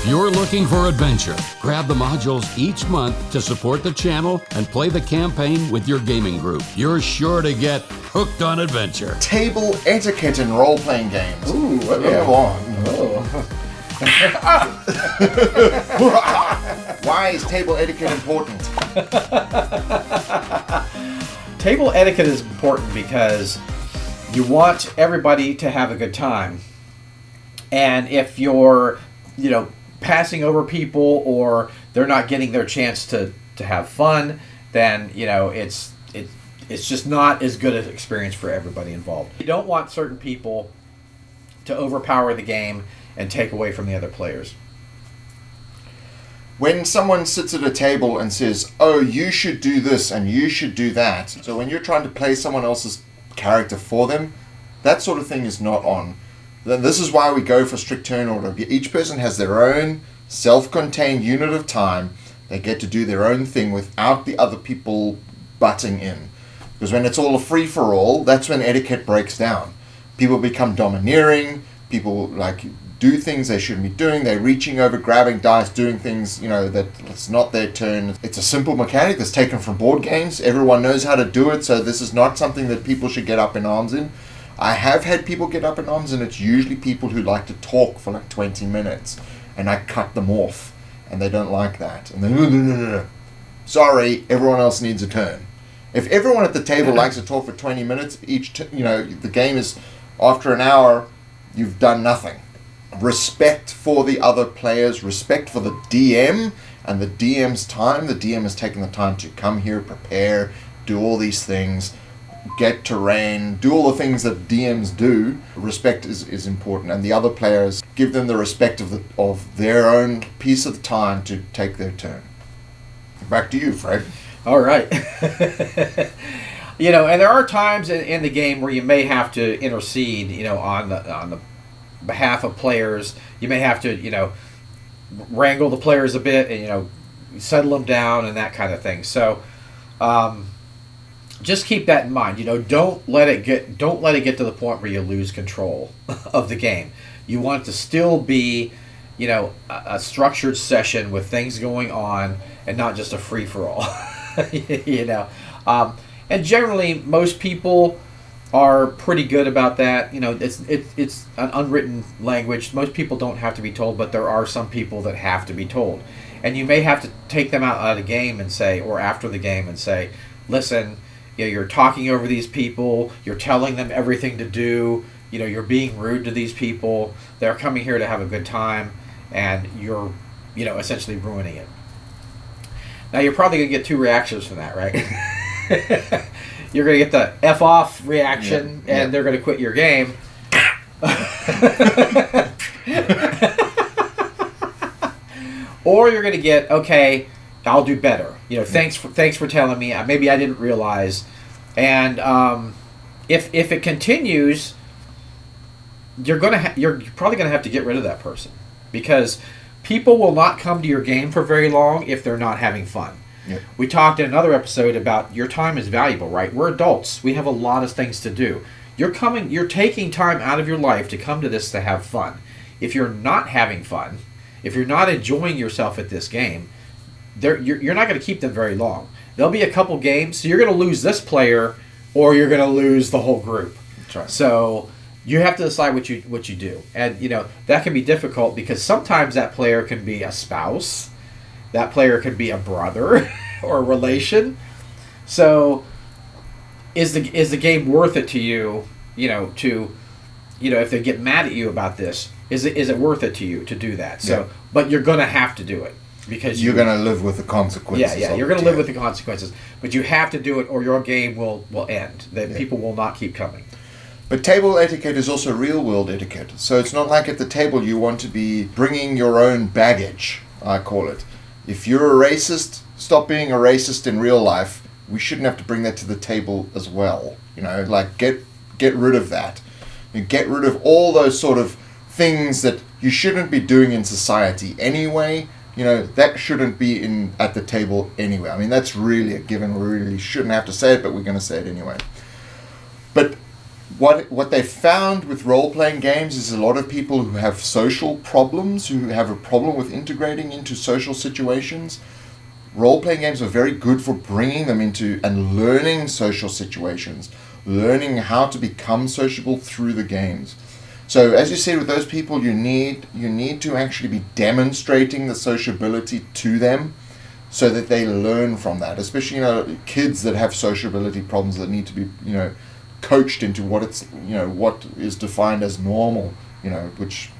If you're looking for adventure, grab the modules each month to support the channel and play the campaign with your gaming group. You're sure to get hooked on adventure. Table etiquette in role-playing games. Ooh, Yeah, well. Why is table etiquette important? Table etiquette is important because you want everybody to have a good time. And if you're, passing over people or they're not getting their chance to have fun, then, it's just not as good an experience for everybody involved. You don't want certain people to overpower the game and take away from the other players. When someone sits at a table and says, oh, you should do this and you should do that, so when you're trying to play someone else's character for them, that sort of thing is not on. Then this is why we go for strict turn order. Each person has their own self-contained unit of time. They get to do their own thing without the other people butting in. Because when it's all a free-for-all, that's when etiquette breaks down. People become domineering. People do things they shouldn't be doing. They're reaching over, grabbing dice, doing things, that it's not their turn. It's a simple mechanic that's taken from board games. Everyone knows how to do it, so this is not something that people should get up in arms in. I have had people get up in arms, and it's usually people who like to talk for 20 minutes, and I cut them off, and they don't like that. And then, no. Sorry, everyone else needs a turn. If everyone at the table likes to talk for 20 minutes, the game is, after an hour, you've done nothing. Respect for the other players, respect for the DM and the DM's time. The DM has taken the time to come here, prepare, do all these things, get terrain, do all the things that DMs do. Respect is important, and the other players, give them the respect of their own piece of time to take their turn. Back to you, Fred. All right. And there are times in the game where you may have to intercede, on the behalf of players. You may have to, wrangle the players a bit and, settle them down and that kind of thing. So, just keep that in mind. Don't let it get to the point where you lose control of the game. You want it to still be, a structured session with things going on and not just a free-for-all. And generally most people are pretty good about that. It's an unwritten language. Most people don't have to be told, but there are some people that have to be told. And you may have to take them out of the game and say, or after the game and say, listen, you're talking over these people, you're telling them everything to do, you're being rude to these people, they're coming here to have a good time, and you're, essentially ruining it. Now, you're probably going to get two reactions from that, right? You're going to get the F off reaction, and they're going to quit your game. Or you're going to get, okay, I'll do better. Thanks for telling me. Maybe I didn't realize. And if it continues, you're probably going to have to get rid of that person, because people will not come to your game for very long if they're not having fun. Yep. We talked in another episode about your time is valuable, right? We're adults. We have a lot of things to do. You're taking time out of your life to come to this to have fun. If you're not having fun, if you're not enjoying yourself at this game, you're not going to keep them very long. There'll be a couple games, so you're going to lose this player, or you're going to lose the whole group. That's right. So you have to decide what you do, and that can be difficult because sometimes that player can be a spouse, that player could be a brother or a relation. So is the game worth it to you? If they get mad at you about this, is it worth it to you to do that? So, but you're going to have to do it. Because you're going to live with the consequences. Yeah, you're going to live with the consequences. But you have to do it or your game will end. People will not keep coming. But table etiquette is also real-world etiquette. So it's not like at the table you want to be bringing your own baggage, I call it. If you're a racist, stop being a racist in real life. We shouldn't have to bring that to the table as well. Get rid of that. You get rid of all those sort of things that you shouldn't be doing in society anyway. That shouldn't be at the table anyway. I mean, that's really a given. We really shouldn't have to say it, but we're going to say it anyway. But what they found with role-playing games is a lot of people who have social problems, who have a problem with integrating into social situations. Role-playing games are very good for bringing them into and learning social situations, learning how to become sociable through the games. So as you said, with those people, you need to actually be demonstrating the sociability to them so that they learn from that, especially, kids that have sociability problems that need to be, coached into what what is defined as normal, which,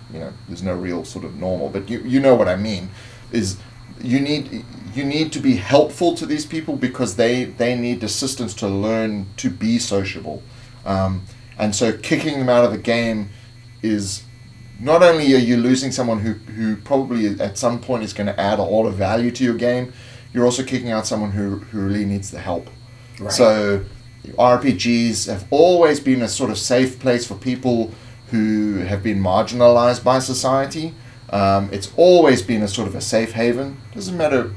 there's no real sort of normal, but you know what I mean, is you need to be helpful to these people because they need assistance to learn to be sociable. And so kicking them out of the game is not only are you losing someone who probably at some point is going to add a lot of value to your game, you're also kicking out someone who really needs the help. Right. So RPGs have always been a sort of safe place for people who have been marginalized by society. It's always been a sort of a safe haven. Doesn't matter,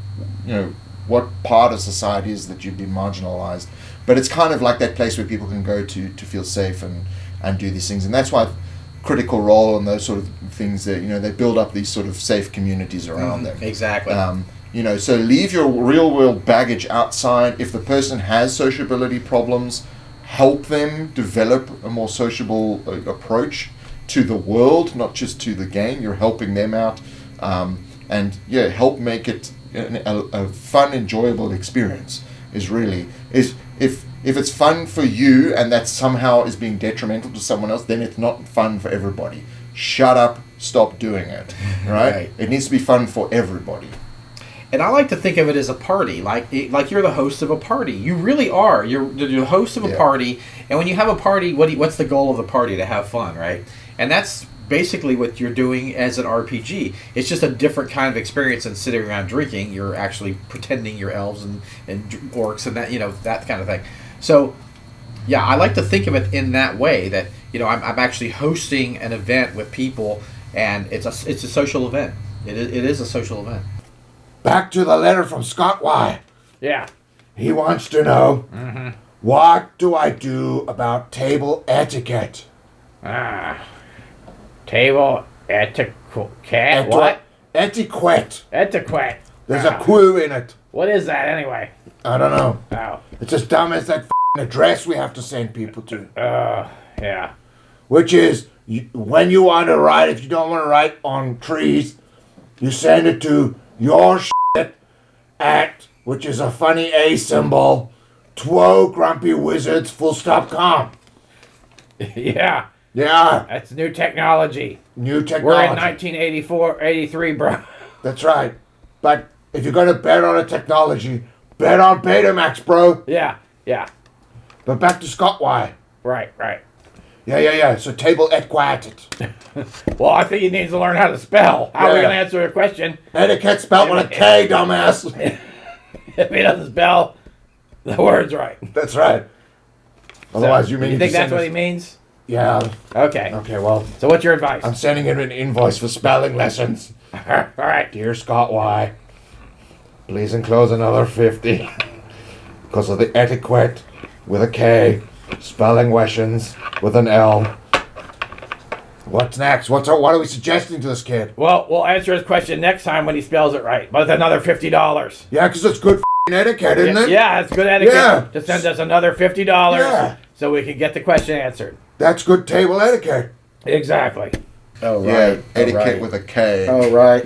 what part of society is that you've been marginalized, but it's kind of like that place where people can go to feel safe and do these things. And that's why Critical Role and those sort of things that, they build up these sort of safe communities around them. Exactly. So leave your real world baggage outside. If the person has sociability problems, help them develop a more sociable approach to the world, not just to the game. You're helping them out, and help make it a fun, enjoyable experience. If it's fun for you and that somehow is being detrimental to someone else, then it's not fun for everybody. Shut up, stop doing it. Right? It needs to be fun for everybody. And I like to think of it as a party, like you're the host of a party. You really are. You're the host of a party, and when you have a party, what's the goal of the party? To have fun, right? And that's basically what you're doing as an RPG. It's just a different kind of experience than sitting around drinking. You're actually pretending you're elves and orcs and that that kind of thing. So, yeah, I like to think of it in that way. That I'm actually hosting an event with people, and it's a social event. It is a social event. Back to the letter from Scott Y. Yeah. He wants to know, what do I do about table etiquette? Table etiquette? What? Etiquette. Etiquette. There's a clue in it. What is that anyway? I don't know. Oh. It's as dumb as that address we have to send people to. Yeah. Which is, when you want to write, if you don't want to write on trees, you send it to your shit at, which is a funny A symbol, twogrumpywizards.com. Yeah. Yeah. That's new technology. New technology. We're in 1984, 83, bro. That's right. But if you're going to bet on a technology, bet on Betamax, bro. Yeah. But back to Scott Y. Right. Yeah. So table etiquette. Well, I think he needs to learn how to spell. How are we going to answer a question? Etiquette spelled with a K, dumbass. If he doesn't spell the words right. That's right. Otherwise, you mean... You think that's what he means? Yeah. Okay. Okay, well... So what's your advice? I'm sending him an invoice for spelling lessons. All right. Dear Scott Y, please enclose another 50 because of the etiquette with a K, spelling lessons with an L. What's next? What are we suggesting to this kid? Well, we'll answer his question next time when he spells it right. But another $50. Yeah, because it's good etiquette, isn't it? Yeah, it's good etiquette. Yeah. To send us another $50 so we can get the question answered. That's good table etiquette. Exactly. Oh, right. Yeah, etiquette with a K. Oh, right.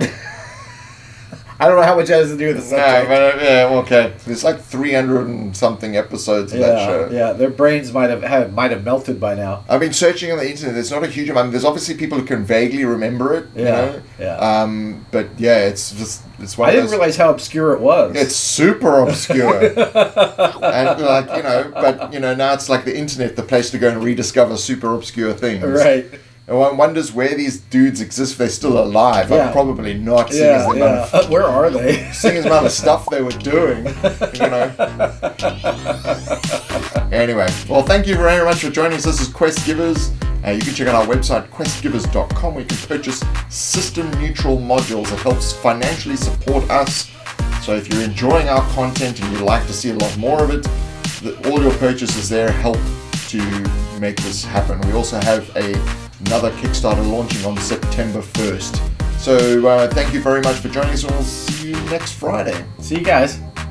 I don't know how much that has to do with the subject. Okay. There's like 300 and something episodes of that show. Yeah, their brains might have melted by now. I've been searching on the internet. There's not a huge amount. There's obviously people who can vaguely remember it. Yeah. But yeah, it's one. I didn't realize how obscure it was. It's super obscure. And but now it's like the internet, the place to go and rediscover super obscure things. Right. And one wonders where these dudes exist if they're still alive. Yeah. Like, probably not. Where are they? Seeing as amount of stuff they were doing, Anyway, well, thank you very much for joining us. This is Quest Givers. You can check out our website, questgivers.com, where you can purchase system-neutral modules that helps financially support us. So if you're enjoying our content and you'd like to see a lot more of it, all your purchases there help to make this happen. We also have another Kickstarter launching on September 1st. So thank you very much for joining us, and we'll see you next Friday. See you guys.